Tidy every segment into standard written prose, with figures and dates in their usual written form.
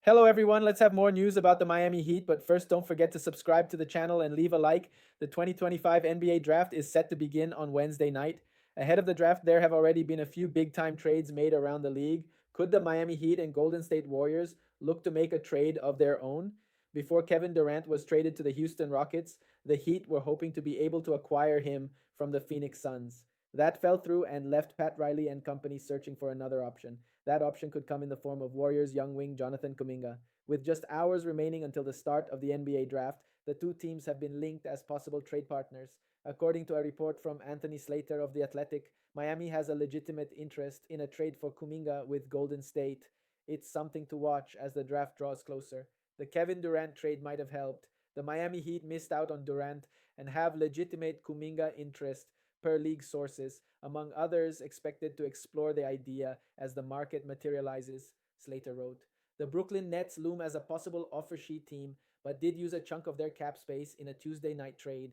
Hello, everyone. Let's have more news about the Miami Heat. But first, don't forget to subscribe to the channel and leave a like. The 2025 NBA draft is set to begin on Wednesday night. Ahead of the draft, there have already been a few big time trades made around the league. Could the Miami Heat and Golden State Warriors look to make a trade of their own? Before Kevin Durant was traded to the Houston Rockets, the Heat were hoping to be able to acquire him from the Phoenix Suns. That fell through and left Pat Riley and company searching for another option. That option could come in the form of Warriors young wing Jonathan Kuminga. With just hours remaining until the start of the NBA draft, the two teams have been linked as possible trade partners. According to a report from Anthony Slater of The Athletic, Miami has a legitimate interest in a trade for Kuminga with Golden State. It's something to watch as the draft draws closer. The Kevin Durant trade might have helped. The Miami Heat missed out on Durant and have legitimate Kuminga interest per league sources, among others expected to explore the idea as the market materializes, Slater wrote. The Brooklyn Nets loom as a possible offer sheet team, but did use a chunk of their cap space in a Tuesday night trade.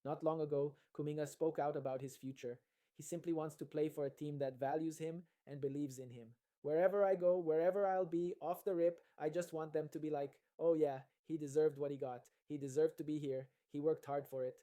Not long ago, Kuminga spoke out about his future. He simply wants to play for a team that values him and believes in him. Wherever I go, wherever I'll be, off the rip, I just want them to be like, oh yeah, he deserved what he got. He deserved to be here. He worked hard for it.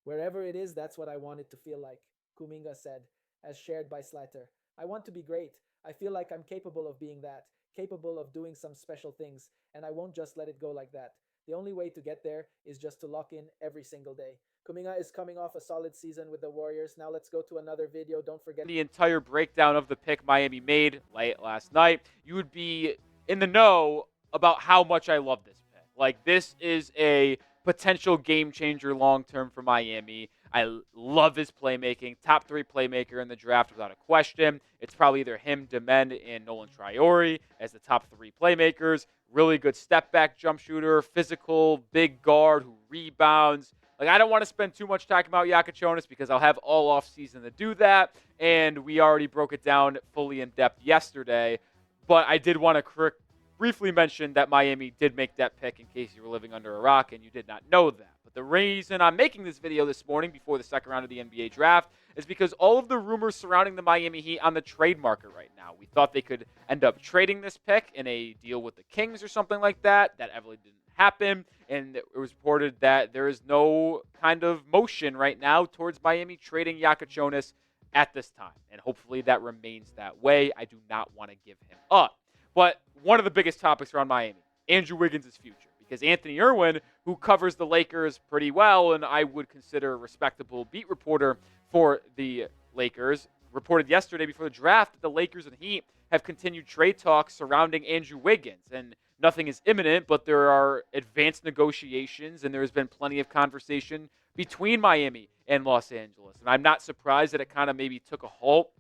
Wherever it is, that's what I want it to feel like, Kuminga said, as shared by Slater. I want to be great. I feel like I'm capable of being that, capable of doing some special things, and I won't just let it go like that. The only way to get there is just to lock in every single day. Kuminga is coming off a solid season with the Warriors. Now let's go to another video. Don't forget the entire breakdown of the pick Miami made late last night, you would be in the know about how much I love this pick. Like, this is a potential game changer long term for Miami. I love his playmaking. Top 3 playmaker in the draft without a question. It's probably either him, Demand, and Nolan Triori as the top 3 playmakers. Really good step back jump shooter, physical, big guard who rebounds. Like, I don't want to spend too much talking about Yakachonis because I'll have all offseason to do that, and we already broke it down fully in depth yesterday. But I did want to briefly mention that Miami did make that pick in case you were living under a rock and you did not know that. But the reason I'm making this video this morning before the second round of the NBA draft is because all of the rumors surrounding the Miami Heat on the trade market right now. We thought they could end up trading this pick in a deal with the Kings or something like that. That evidently didn't happen. And it was reported that there is no kind of motion right now towards Miami trading Yakachonis at this time. And hopefully that remains that way. I do not want to give him up. But one of the biggest topics around Miami, Andrew Wiggins' future. Because Anthony Irwin, who covers the Lakers pretty well, and I would consider a respectable beat reporter for the Lakers, reported yesterday before the draft that the Lakers and Heat have continued trade talks surrounding Andrew Wiggins. And nothing is imminent, but there are advanced negotiations, and there has been plenty of conversation between Miami and Los Angeles. And I'm not surprised that it kind of maybe took a halt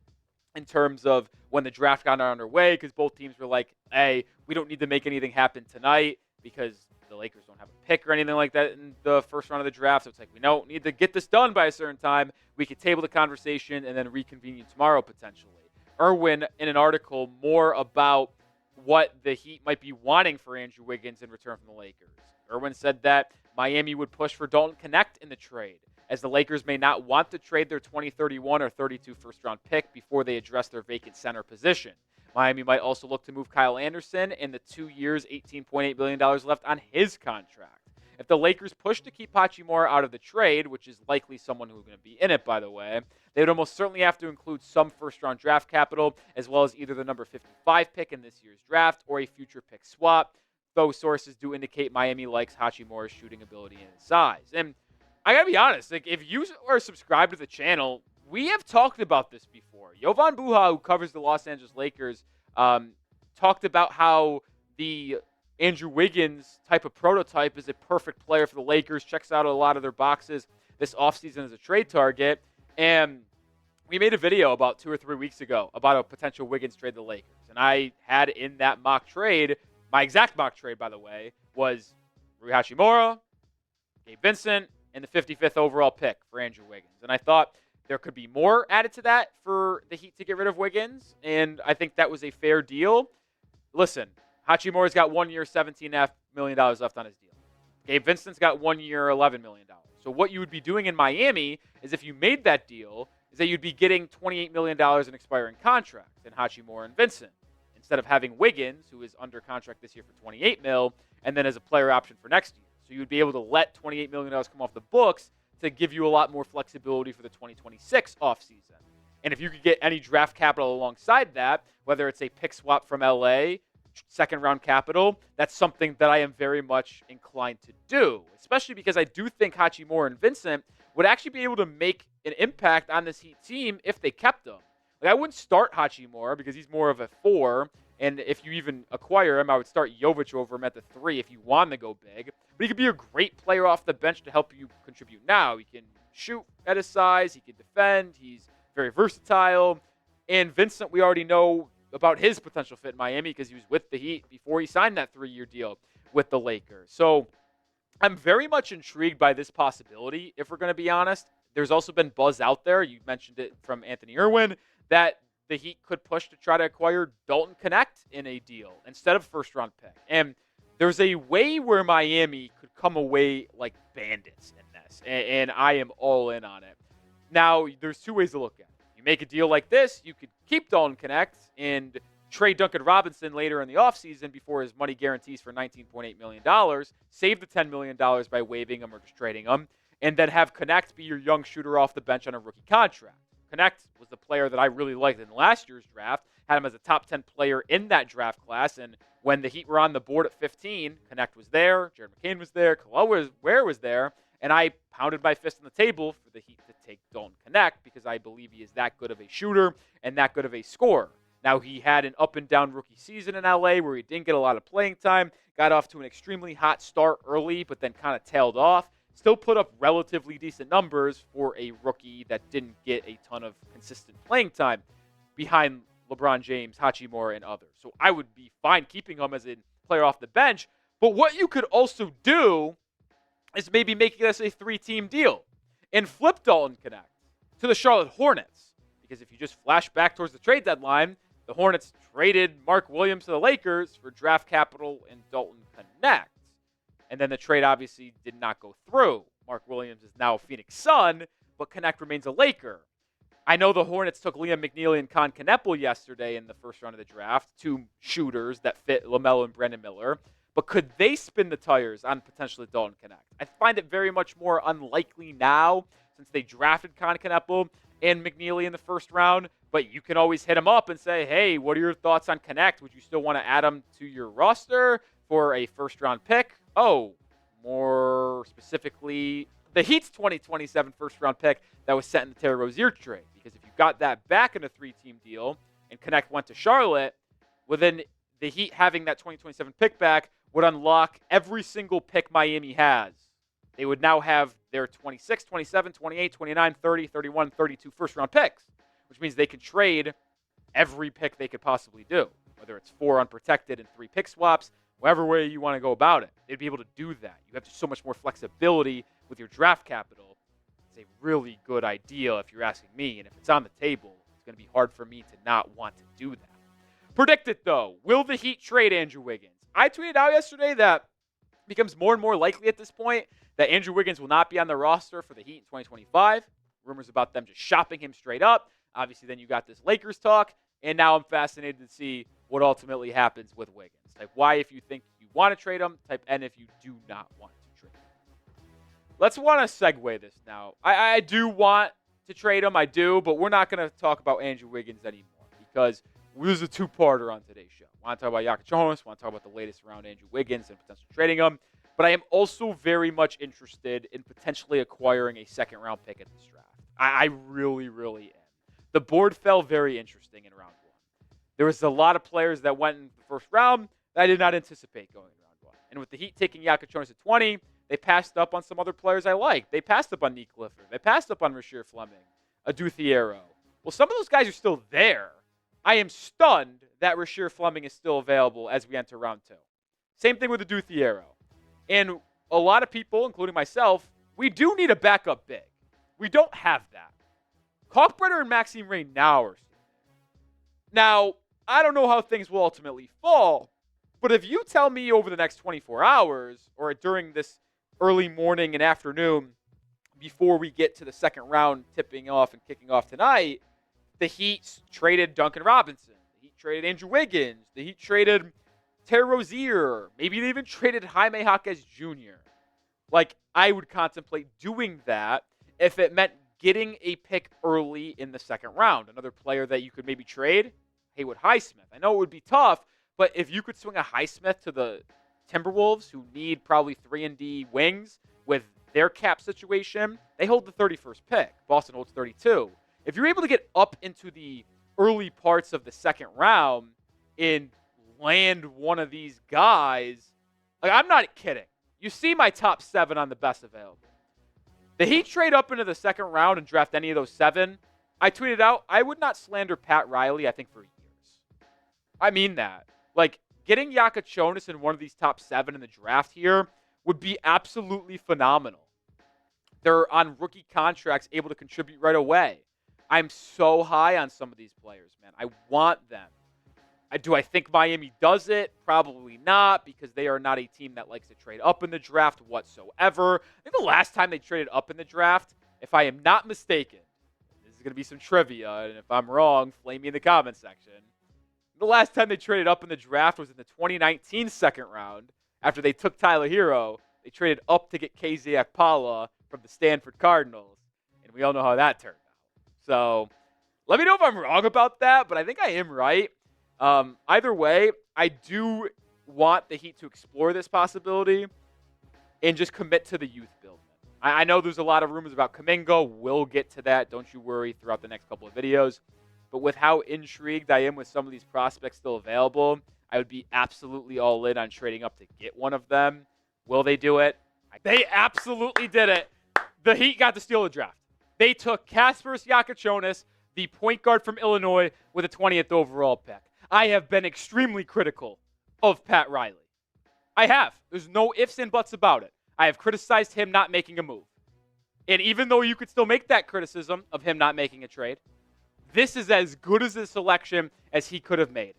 in terms of when the draft got underway, because both teams were like, hey, we don't need to make anything happen tonight because the Lakers don't have a pick or anything like that in the first round of the draft. So it's like, we don't need to get this done by a certain time. We could table the conversation and then reconvene tomorrow potentially. Irwin, in an article more about what the Heat might be wanting for Andrew Wiggins in return from the Lakers. Irwin said that Miami would push for Dalton Connect in the trade, as the Lakers may not want to trade their 2031 or 32 first-round pick before they address their vacant center position. Miami might also look to move Kyle Anderson in the 2 years, $18.8 billion left on his contract. If the Lakers push to keep Hachimura out of the trade, which is likely someone who's going to be in it, by the way, they would almost certainly have to include some first-round draft capital, as well as either the number 55 pick in this year's draft or a future pick swap. Those sources do indicate Miami likes Hachimura's shooting ability and his size. And I got to be honest, like, if you are subscribed to the channel, we have talked about this before. Jovan Buha, who covers the Los Angeles Lakers, talked about how the Andrew Wiggins type of prototype is a perfect player for the Lakers, checks out a lot of their boxes this offseason as a trade target. And we made a video about 2 or 3 weeks ago about a potential Wiggins trade to the Lakers. And I had in that mock trade, my exact mock trade, by the way, was Rui Hachimura, Gabe Vincent, and the 55th overall pick for Andrew Wiggins. And I thought there could be more added to that for the Heat to get rid of Wiggins. And I think that was a fair deal. Listen, Hachimura's got 1 year, $17.5 million left on his deal. Gabe Vincent's got 1 year, $11 million. So what you would be doing in Miami is, if you made that deal, is that you'd be getting $28 million in expiring contracts in Hachimura and Vincent. instead of having Wiggins, who is under contract this year for $28 million, and then as a player option for next year. So you would be able to let $28 million come off the books to give you a lot more flexibility for the 2026 offseason. And if you could get any draft capital alongside that, whether it's a pick swap from LA, second round capital, that's something that I am very much inclined to do, especially because I do think Hachimura and Vincent would actually be able to make an impact on this Heat team if they kept them. Like, I wouldn't start Hachimura because he's more of a 4, and if you even acquire him, I would start Jovic over him at the 3 if you want to go big. But he could be a great player off the bench to help you contribute now. He can shoot at his size, he can defend, he's very versatile. And Vincent, we already know about his potential fit in Miami because he was with the Heat before he signed that 3-year deal with the Lakers. So I'm very much intrigued by this possibility, if we're going to be honest. There's also been buzz out there, you mentioned it from Anthony Irwin, that the Heat could push to try to acquire Dalton Connect in a deal instead of first-round pick. And there's a way where Miami could come away like bandits in this, and I am all in on it. Now, there's two ways to look at it. You make a deal like this, you could keep Dalton Connect and trade Duncan Robinson later in the offseason before his money guarantees for $19.8 million, save the $10 million by waiving him or just trading him, and then have Connect be your young shooter off the bench on a rookie contract. Connect was the player that I really liked in last year's draft, had him as a top 10 player in that draft class, and when the Heat were on the board at 15, Connect was there, Jared McCain was there, Khalil Ware was there, and I pounded my fist on the table for the Heat to take Dalton Connect because I believe he is that good of a shooter and that good of a scorer. Now, he had an up-and-down rookie season in LA where he didn't get a lot of playing time, got off to an extremely hot start early, but then kind of tailed off. Still put up relatively decent numbers for a rookie that didn't get a ton of consistent playing time behind LeBron James, Hachimura, and others. So I would be fine keeping him as a player off the bench. But what you could also do is maybe making this a 3-team deal and flip Dalton Connect to the Charlotte Hornets. Because if you just flash back towards the trade deadline, the Hornets traded Mark Williams to the Lakers for draft capital and Dalton Connect. And then the trade obviously did not go through. Mark Williams is now a Phoenix Sun, but Connect remains a Laker. I know the Hornets took Liam McNeely and Con Kneppel yesterday in the first round of the draft, 2 shooters that fit LaMelo and Brandon Miller. But could they spin the tires on potentially Dalton Connect? I find it very much more unlikely now since they drafted Con Kneppel and McNeely in the first round. But you can always hit him up and say, hey, what are your thoughts on Connect? Would you still want to add him to your roster for a first-round pick? Oh, more specifically, the Heat's 2027 first-round pick that was sent in the Terry Rozier trade. Because if you got that back in a 3-team deal and Connect went to Charlotte, well, then the Heat having that 2027 pick back would unlock every single pick Miami has. They would now have their 26, 27, 28, 29, 30, 31, 32 first-round picks, which means they can trade every pick they could possibly do, whether it's 4 unprotected and 3 pick swaps, whatever way you want to go about it. They'd be able to do that. You have just so much more flexibility with your draft capital. It's a really good idea if you're asking me, and if it's on the table, it's going to be hard for me to not want to do that. Predict it, though. Will the Heat trade Andrew Wiggins? I tweeted out yesterday that it becomes more and more likely at this point that Andrew Wiggins will not be on the roster for the Heat in 2025. Rumors about them just shopping him straight up. Obviously, then you got this Lakers talk, and now I'm fascinated to see what ultimately happens with Wiggins. Type Y if you think you want to trade him. Type N if you do not want to trade him. Let's want to segue this now. I do want to trade him. I do, but we're not going to talk about Andrew Wiggins anymore because this is a 2-parter on today's show. I want to talk about Jokic Jonas. I want to talk about the latest around Andrew Wiggins and potentially trading him. But I am also very much interested in potentially acquiring a second-round pick at this draft. I really, really am. The board fell very interesting in round 1. There was a lot of players that went in the first round that I did not anticipate going in round 1. And with the Heat taking Jokic Jonas at 20, they passed up on some other players I liked. They passed up on Nick Clifford. They passed up on Rasheer Fleming, Adu Thiero. Well, some of those guys are still there. I am stunned that Rasheer Fleming is still available as we enter round 2. Same thing with Adu Thiero. And a lot of people, including myself, we do need a backup big. We don't have that. Kalkbrenner and Maxime Ray now are still there. Now, I don't know how things will ultimately fall, but if you tell me over the next 24 hours or during this early morning and afternoon before we get to the second round tipping off and kicking off tonight, the Heat traded Duncan Robinson. The Heat traded Andrew Wiggins. The Heat traded Terry Rozier. Maybe they even traded Jaime Jaquez Jr. Like, I would contemplate doing that if it meant getting a pick early in the second round. Another player that you could maybe trade, Haywood Highsmith. I know it would be tough, but if you could swing a Highsmith to the Timberwolves, who need probably 3-and-D wings with their cap situation, they hold the 31st pick. Boston holds 32. If you're able to get up into the early parts of the second round and land one of these guys, like, I'm not kidding. You see my top 7 on the best available. The Heat trade up into the second round and draft any of those 7. I tweeted out, I would not slander Pat Riley, I think, for years. I mean that. Like, getting Yakachonis in one of these top 7 in the draft here would be absolutely phenomenal. They're on rookie contracts, able to contribute right away. I'm so high on some of these players, man. I want them. Do I think Miami does it? Probably not, because they are not a team that likes to trade up in the draft whatsoever. I think the last time they traded up in the draft, if I am not mistaken, this is going to be some trivia, and if I'm wrong, flame me in the comment section. The last time they traded up in the draft was in the 2019 second round. After they took Tyler Hero, they traded up to get KZ Akpala from the Stanford Cardinals, and we all know how that turned out. So let me know if I'm wrong about that, but I think I am right. Either way, I do want the Heat to explore this possibility and just commit to the youth build. I know there's a lot of rumors about Kuminga. We'll get to that. Don't you worry throughout the next couple of videos. But with how intrigued I am with some of these prospects still available, I would be absolutely all in on trading up to get one of them. Will they do it? They absolutely did it. The Heat got to steal the draft. They took Kasparas Yakachonis, the point guard from Illinois, with a 20th overall pick. I have been extremely critical of Pat Riley. I have. There's no ifs and buts about it. I have criticized him not making a move. And even though you could still make that criticism of him not making a trade, this is as good as a selection as he could have made.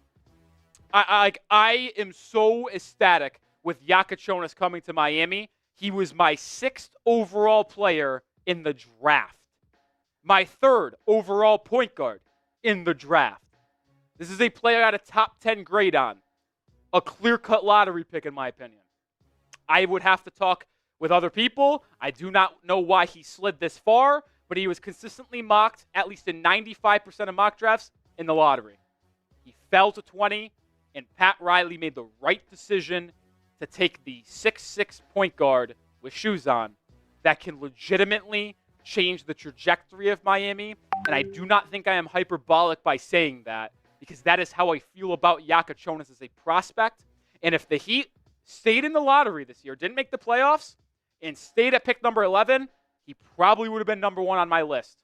I am so ecstatic with Yakachonis coming to Miami. He was my 6th overall player in the draft. My 3rd overall point guard in the draft. This is a player at a top 10 grade on. A clear-cut lottery pick, in my opinion. I would have to talk with other people. I do not know why he slid this far, but he was consistently mocked, at least in 95% of mock drafts, in the lottery. He fell to 20, and Pat Riley made the right decision to take the 6'6" point guard with shoes on that can legitimately change the trajectory of Miami. And I do not think I am hyperbolic by saying that, because that is how I feel about Yakachonis as a prospect. And if the Heat stayed in the lottery this year, didn't make the playoffs, and stayed at pick number 11, he probably would have been number 1 on my list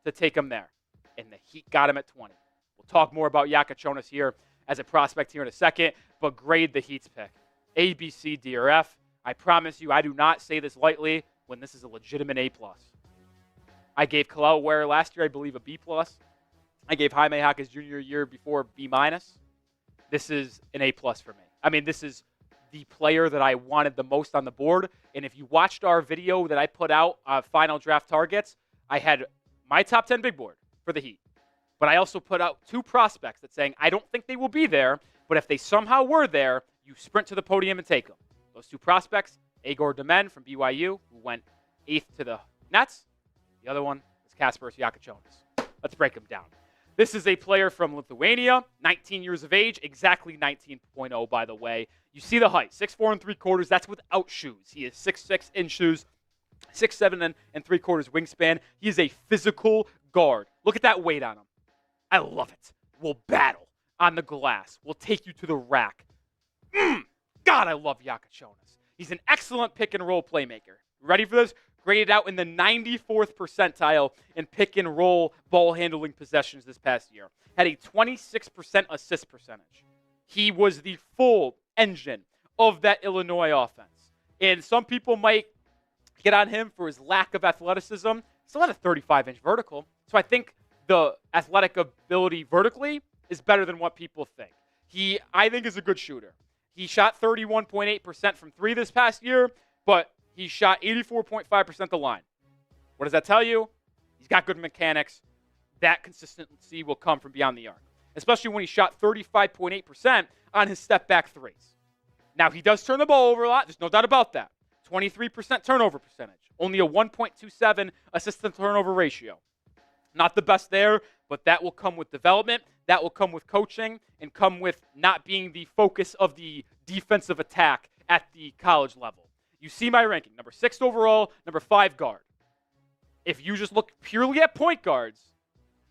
to take him there. And the Heat got him at 20. We'll talk more about Yakachonis here as a prospect here in a second, but grade the Heat's pick. A, B, C, D, or F. I promise you, I do not say this lightly when this is a legitimate A+. I gave Kalel Ware last year, I believe, a B+. I gave Jaime Jaquez Jr. a year before B-. This is an A+ for me. I mean, this is the player that I wanted the most on the board. And if you watched our video that I put out, Final Draft Targets, I had my top 10 big board for the Heat. But I also put out 2 prospects that saying, I don't think they will be there, but if they somehow were there, you sprint to the podium and take them. Those 2 prospects, Agor Demen from BYU, who went 8th to the Nets. The other one is Kasparas Yakachonis. Let's break him down. This is a player from Lithuania, 19 years of age, exactly 19.0, by the way. You see the height, 6'4" 3/4. That's without shoes. He is 6'6" in shoes, 6'7" and 3/4 wingspan. He is a physical guard. Look at that weight on him. I love it. We'll battle on the glass. We'll take you to the rack. God, I love Yakachonis. He's an excellent pick-and-roll playmaker. Ready for this? Graded out in the 94th percentile in pick-and-roll ball handling possessions this past year. Had a 26% assist percentage. He was the full engine of that Illinois offense. And some people might get on him for his lack of athleticism. Still had a 35-inch vertical. So I think the athletic ability vertically is better than what people think. He, I think, is a good shooter. He shot 31.8% from 3 this past year, but he shot 84.5% the line. What does that tell you? He's got good mechanics. That consistency will come from beyond the arc. especially when he shot 35.8% on his step-back threes. Now, he does turn the ball over a lot. There's no doubt about that. 23% turnover percentage. Only a 1.27 assist-to-turnover ratio. Not the best there, but that will come with development. That will come with coaching and come with not being the focus of the defensive attack at the college level. You see my ranking. Number 6 overall, number 5 guard. If you just look purely at point guards,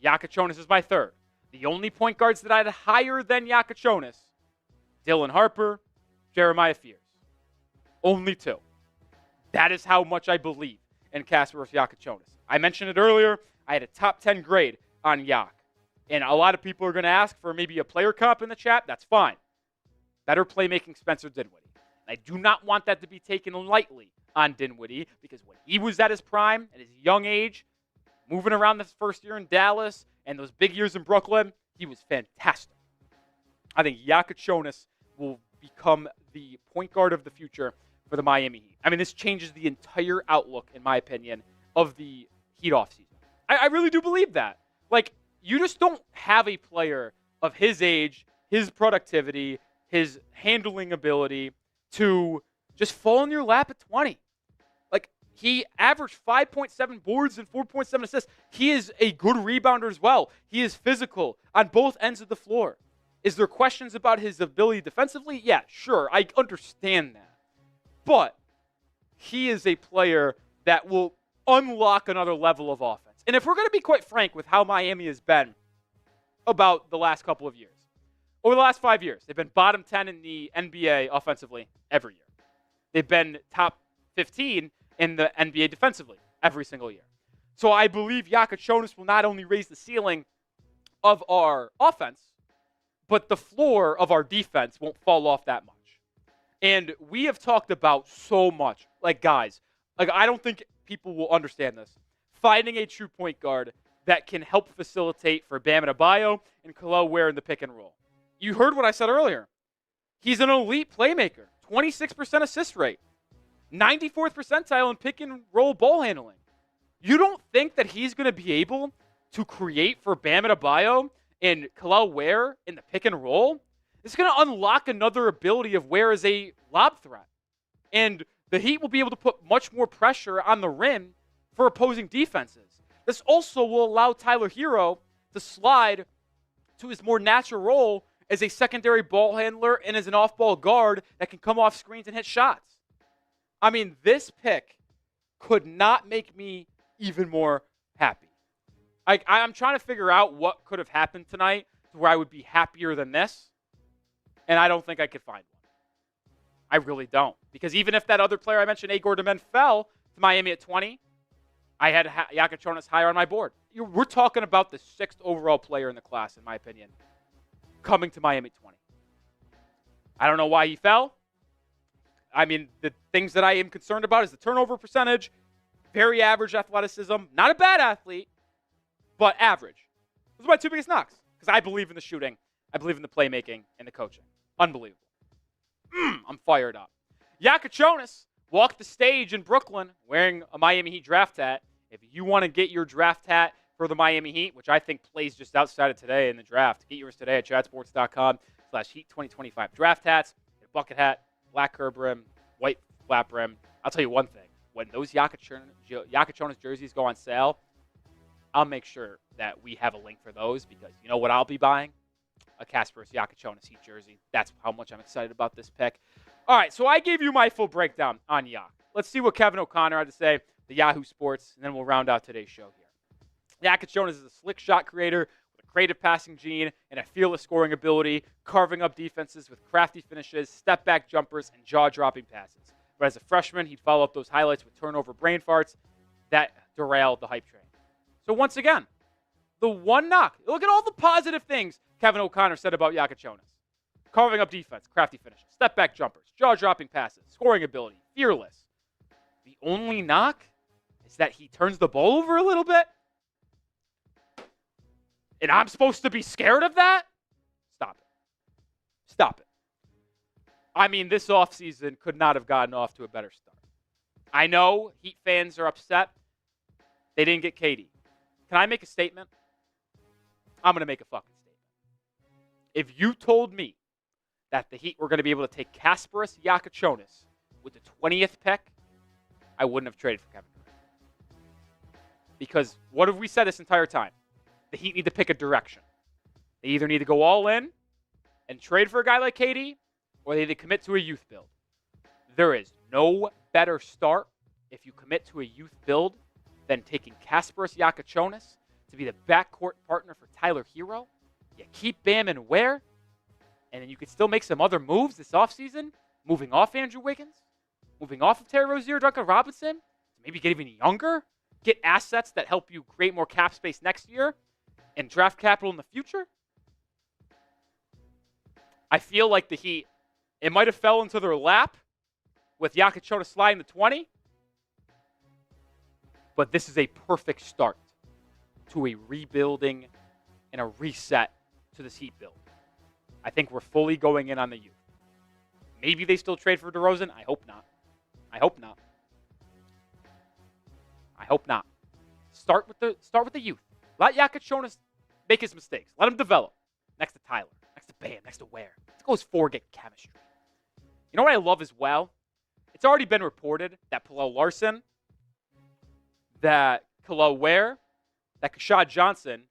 Yakachonis is my 3rd. The only point guards that I had higher than Yakachonis, Dylan Harper, Jeremiah Fears. Only 2. That is how much I believe in Kasparas Yakachonis. I mentioned it earlier. I had a top 10 grade on Yak. And a lot of people are going to ask for maybe a player comp in the chat. That's fine. Better playmaking Spencer Dinwiddie. I do not want that to be taken lightly on Dinwiddie because when he was at his prime, at his young age, moving around this first year in Dallas and those big years in Brooklyn, he was fantastic. I think Yakachonis will become the point guard of the future for the Miami Heat. I mean, this changes the entire outlook, in my opinion, of the Heat offseason. I really do believe that. Like, you just don't have a player of his age, his productivity, his handling ability to just fall in your lap at 20. Like, he averaged 5.7 boards and 4.7 assists. He is a good rebounder as well. He is physical on both ends of the floor. Is there questions about his ability defensively? Yeah, sure. I understand that. But he is a player that will unlock another level of offense. And if we're going to be quite frank with how Miami has been about the last couple of years, over the last 5 years, they've been bottom 10 in the NBA offensively every year. They've been top 15 in the NBA defensively every single year. So I believe Yakachonis will not only raise the ceiling of our offense, but the floor of our defense won't fall off that much. And we have talked about so much. Like, guys, I don't think people will understand this. Finding a true point guard that can help facilitate for Bam Adebayo and Khalil Ware in the pick and roll. You heard what I said earlier. He's an elite playmaker. 26% assist rate. 94th percentile in pick and roll ball handling. You don't think that he's going to be able to create for Bam Adebayo and Khalil Ware in the pick and roll? It's going to unlock another ability of Ware as a lob threat. And the Heat will be able to put much more pressure on the rim for opposing defenses. This also will allow Tyler Hero to slide to his more natural role as a secondary ball handler and as an off-ball guard that can come off screens and hit shots. I mean, this pick could not make me even more happy. I'm trying to figure out what could have happened tonight to where I would be happier than this, and I don't think I could find one. I really don't. Because even if that other player I mentioned, Agor Demen, fell to Miami at 20, I had Yakachonis higher on my board. We're talking about the 6th overall player in the class, in my opinion, coming to Miami 20. I don't know why he fell. I mean, the things that I am concerned about is the turnover percentage, very average athleticism, not a bad athlete, but average. Those are my 2 biggest knocks because I believe in the shooting, I believe in the playmaking, and the coaching. Unbelievable. I'm fired up. Yakachonis walked the stage in Brooklyn wearing a Miami Heat draft hat. If you want to get your draft hat for the Miami Heat, which I think plays just outside of today in the draft, get yours today at chatsports.com/Heat2025 draft hats. A bucket hat, black curb rim, white flap rim. I'll tell you one thing. When those Yakachonis jerseys go on sale, I'll make sure that we have a link for those because you know what I'll be buying? A Kasparas Yakachonis Heat jersey. That's how much I'm excited about this pick. All right, so I gave you my full breakdown on Yak. Let's see what Kevin O'Connor had to say, the Yahoo Sports, and then we'll round out today's show here. Yakachonis is a slick shot creator with a creative passing gene and a fearless scoring ability, carving up defenses with crafty finishes, step-back jumpers, and jaw-dropping passes. But as a freshman, he'd follow up those highlights with turnover brain farts that derailed the hype train. So once again, the one knock. Look at all the positive things Kevin O'Connor said about Yakachonis. Carving up defense, crafty finishes, step-back jumpers, jaw-dropping passes, scoring ability, fearless. The only knock is that he turns the ball over a little bit. And I'm supposed to be scared of that? Stop it. Stop it. I mean, this offseason could not have gotten off to a better start. I know Heat fans are upset. They didn't get KD. Can I make a statement? I'm going to make a fucking statement. If you told me that the Heat were going to be able to take Kasparas Yakachonis with the 20th pick, I wouldn't have traded for Kevin Durant. Because what have we said this entire time? The Heat need to pick a direction. They either need to go all in and trade for a guy like KD, or they need to commit to a youth build. There is no better start if you commit to a youth build than taking Kasparas Yakachonis to be the backcourt partner for Tyler Hero. You keep Bam and Ware, and then you can still make some other moves this offseason, moving off Andrew Wiggins, moving off of Terry Rozier, Duncan Robinson, maybe get even younger, get assets that help you create more cap space next year, and draft capital in the future. I feel like the Heat, it might have fell into their lap with Yakachonis sliding the 20, but this is a perfect start to a rebuilding and a reset to this Heat build. I think we're fully going in on the youth. Maybe they still trade for DeRozan. I hope not. I hope not. I hope not. Start with the youth. Let Yakachonis make his mistakes. Let him develop. Next to Tyler. Next to Bam. Next to Ware. Let's go forward, get chemistry. You know what I love as well? It's already been reported that Palo Larson, that Khalil Ware, that Kashad Johnson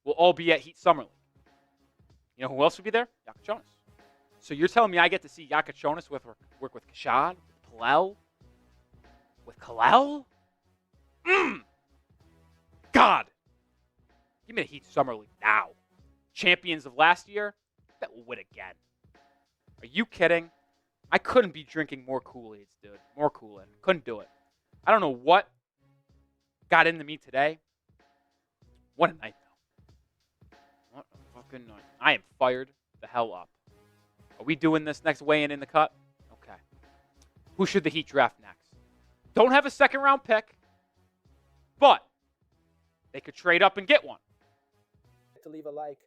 will all be at Heat Summer League. You know who else will be there? Yakachonis. So you're telling me I get to see Yakachonis work with Kashad, with Palo, with Khalil? God. Give me the Heat Summer League now. Champions of last year, that will win again. Are you kidding? I couldn't be drinking more Kool-Aids, dude. More Kool-Aid. Couldn't do it. I don't know what got into me today. What a night, though. What a fucking night. I am fired the hell up. Are we doing this next weigh-in in the cut? Okay. Who should the Heat draft next? Don't have a second-round pick, but they could trade up and get one. To leave a like.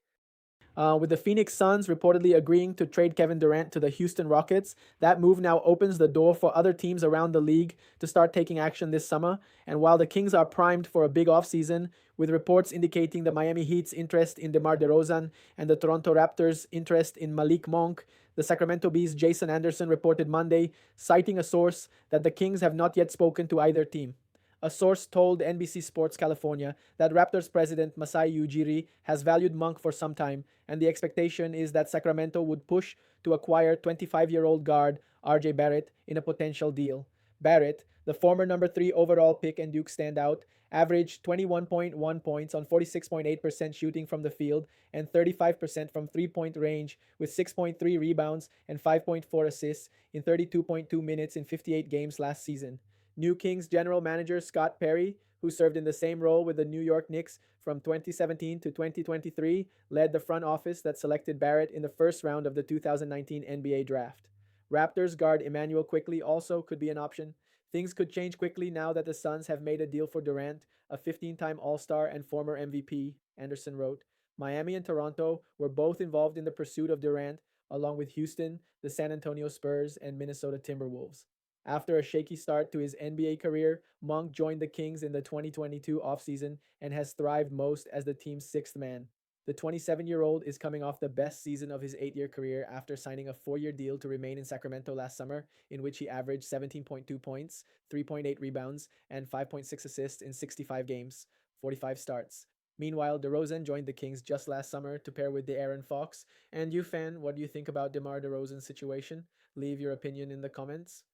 With the Phoenix Suns reportedly agreeing to trade Kevin Durant to the Houston Rockets, that move now opens the door for other teams around the league to start taking action this summer. And while the Kings are primed for a big offseason, with reports indicating the Miami Heat's interest in DeMar DeRozan and the Toronto Raptors' interest in Malik Monk, the Sacramento Bee's Jason Anderson reported Monday, citing a source, that the Kings have not yet spoken to either team. A source told NBC Sports California that Raptors president Masai Ujiri has valued Monk for some time, and the expectation is that Sacramento would push to acquire 25-year-old guard RJ Barrett in a potential deal. Barrett, the former number 3 overall pick and Duke standout, averaged 21.1 points on 46.8% shooting from the field and 35% from three-point range, with 6.3 rebounds and 5.4 assists in 32.2 minutes in 58 games last season. New Kings general manager Scott Perry, who served in the same role with the New York Knicks from 2017 to 2023, led the front office that selected Barrett in the first round of the 2019 NBA draft. Raptors guard Emmanuel Quickley also could be an option. Things could change quickly now that the Suns have made a deal for Durant, a 15-time All-Star and former MVP, Anderson wrote. Miami and Toronto were both involved in the pursuit of Durant, along with Houston, the San Antonio Spurs, and Minnesota Timberwolves. After a shaky start to his NBA career, Monk joined the Kings in the 2022 offseason and has thrived most as the team's sixth man. The 27-year-old is coming off the best season of his 8-year career after signing a 4-year deal to remain in Sacramento last summer, in which he averaged 17.2 points, 3.8 rebounds, and 5.6 assists in 65 games, 45 starts. Meanwhile, DeRozan joined the Kings just last summer to pair with De'Aaron Fox. And you, fan, what do you think about DeMar DeRozan's situation? Leave your opinion in the comments.